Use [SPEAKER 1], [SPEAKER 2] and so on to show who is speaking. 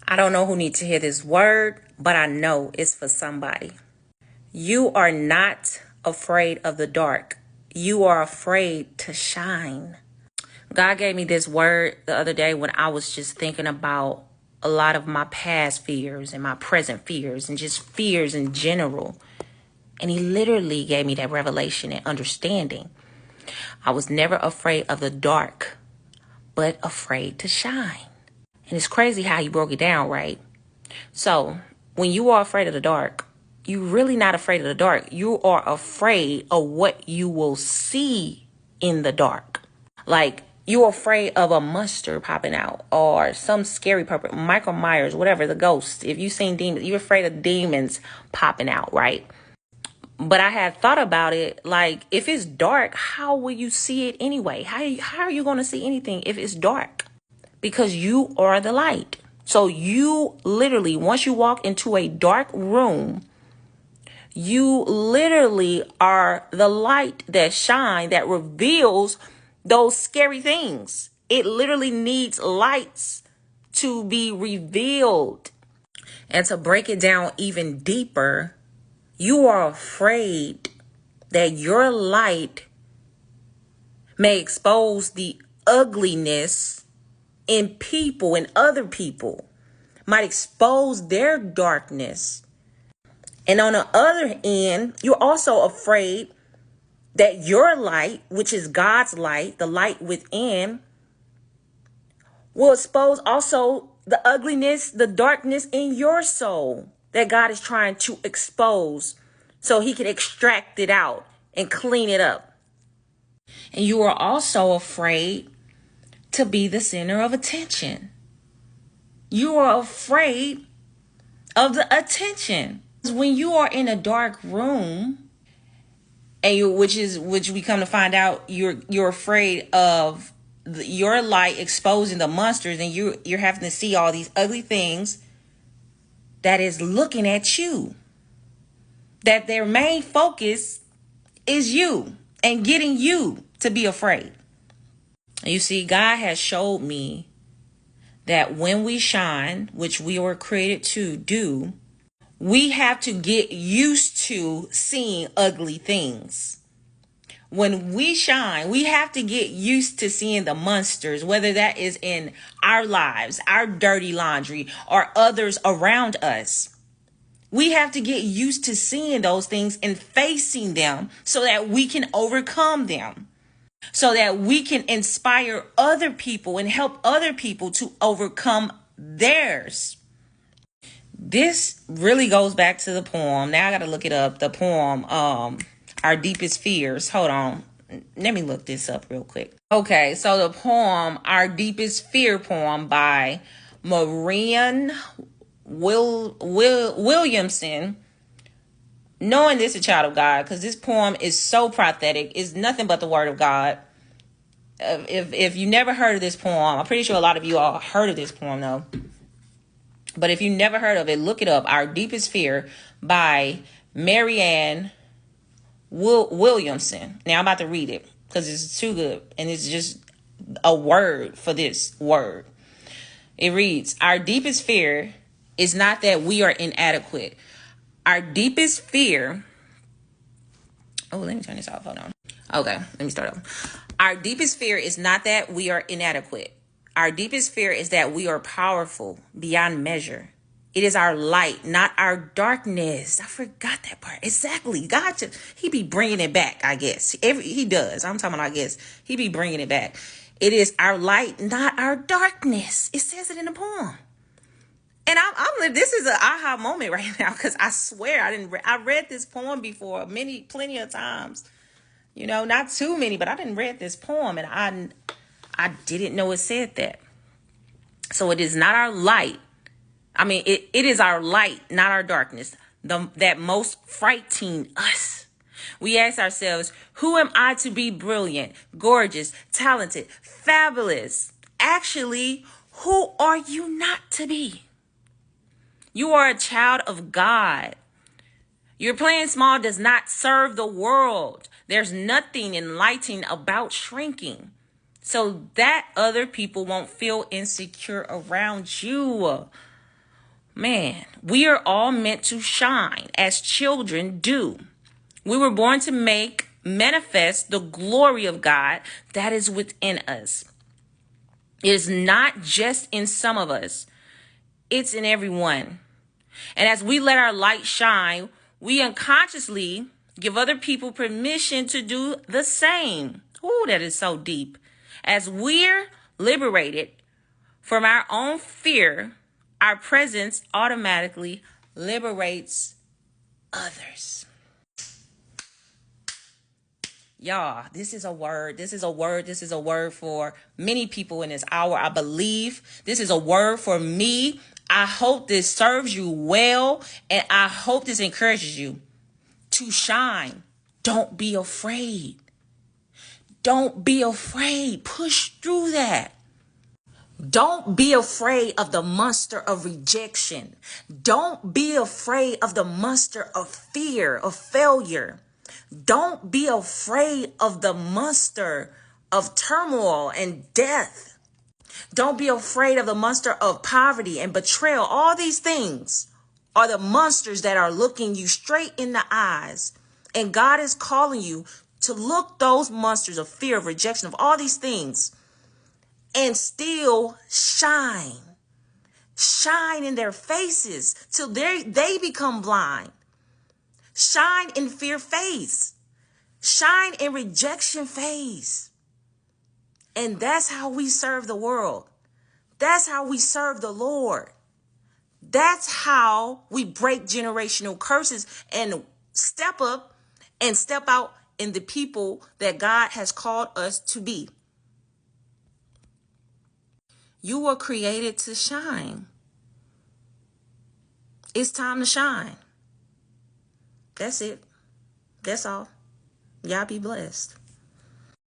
[SPEAKER 1] I don't know who needs to hear this word, but I know it's for somebody. You are not afraid of the dark. You are afraid to shine. God gave me this word the other day when I was just thinking about a lot of my past fears and my present fears and just fears in general. And he literally gave me that revelation and understanding. I was never afraid of the dark, but afraid to shine. And it's crazy how he broke it down, right? So when you are afraid of the dark, you're really not afraid of the dark. You are afraid of what you will see in the dark. Like you're afraid of a monster popping out or some scary puppet, Michael Myers, whatever, the ghost. If you've seen demons, you're afraid of demons popping out, right? But I had thought about it, like if it's dark, how will you see it anyway? How are you going to see anything if it's dark? Because you are the light. So you literally, once you walk into a dark room, you literally are the light that shines, that reveals those scary things. It literally needs lights to be revealed. And to break it down even deeper, you are afraid that your light may expose the ugliness in people and other people, might expose their darkness. And on the other end, you're also afraid that your light, which is God's light, the light within, will expose also the ugliness, the darkness in your soul that God is trying to expose so he can extract it out and clean it up. And you are also afraid to be the center of attention. You are afraid of the attention. When you are in a dark room, and which we come to find out, you're afraid of your light exposing the monsters, and you're having to see all these ugly things that is looking at you. That their main focus is you and getting you to be afraid. You see, God has showed me that when we shine, which we were created to do, we have to get used to seeing ugly things. When we shine, we have to get used to seeing the monsters, whether that is in our lives, our dirty laundry, or others around us. We have to get used to seeing those things and facing them so that we can overcome them, so that we can inspire other people and help other people to overcome theirs. This really goes back to the poem. Now I got to look it up. The poem, Our Deepest Fears. Hold on. Let me look this up real quick. Okay, so the poem, Our Deepest Fear poem by Marianne Williamson. Knowing this a child of God, because this poem is so prophetic, is nothing but the word of God. If you never heard of this poem, I'm pretty sure a lot of you all heard of this poem though. But if you never heard of it, look it up. Our Deepest Fear by Marianne Williamson. Now I'm about to read it because it's too good. And it's just a word for this word. It reads, our deepest fear is not that we are inadequate. Our deepest fear. Oh, let me turn this off. Hold on. Okay, let me start over. Our deepest fear is not that we are inadequate. Our deepest fear is that we are powerful beyond measure. It is our light, not our darkness. I forgot that part. Exactly. God, he be bringing it back, I guess. He does. I'm talking about, I guess. He be bringing it back. It is our light, not our darkness. It says it in the poem. And this is an aha moment right now, because I swear I read this poem before plenty of times. You know, not too many, but I didn't read this poem and I didn't know it said that. So it is not our light. I mean, it is our light, not our darkness, that most frightening us. We ask ourselves, who am I to be brilliant, gorgeous, talented, fabulous? Actually, who are you not to be? You are a child of God. Your playing small does not serve the world. There's nothing enlightening about shrinking so that other people won't feel insecure around you. Man, we are all meant to shine as children do. We were born to make manifest the glory of God that is within us. It is not just in some of us, it's in everyone. And as we let our light shine, we unconsciously give other people permission to do the same. Ooh, that is so deep. As we're liberated from our own fear, our presence automatically liberates others. Y'all, this is a word. This is a word. This is a word for many people in this hour. I believe this is a word for me. I hope this serves you well, and I hope this encourages you to shine. Don't be afraid. Don't be afraid. Push through that. Don't be afraid of the monster of rejection. Don't be afraid of the monster of fear, of failure. Don't be afraid of the monster of turmoil and death. Don't be afraid of the monster of poverty and betrayal. All these things are the monsters that are looking you straight in the eyes. And God is calling you to look those monsters of fear, of rejection, of all these things, and still shine. Shine in their faces till they become blind. Shine in fear face. Shine in rejection face. And that's how we serve the world. That's how we serve the Lord. That's how we break generational curses and step up and step out in the people that God has called us to be. You were created to shine. It's time to shine. That's it. That's all. Y'all be blessed.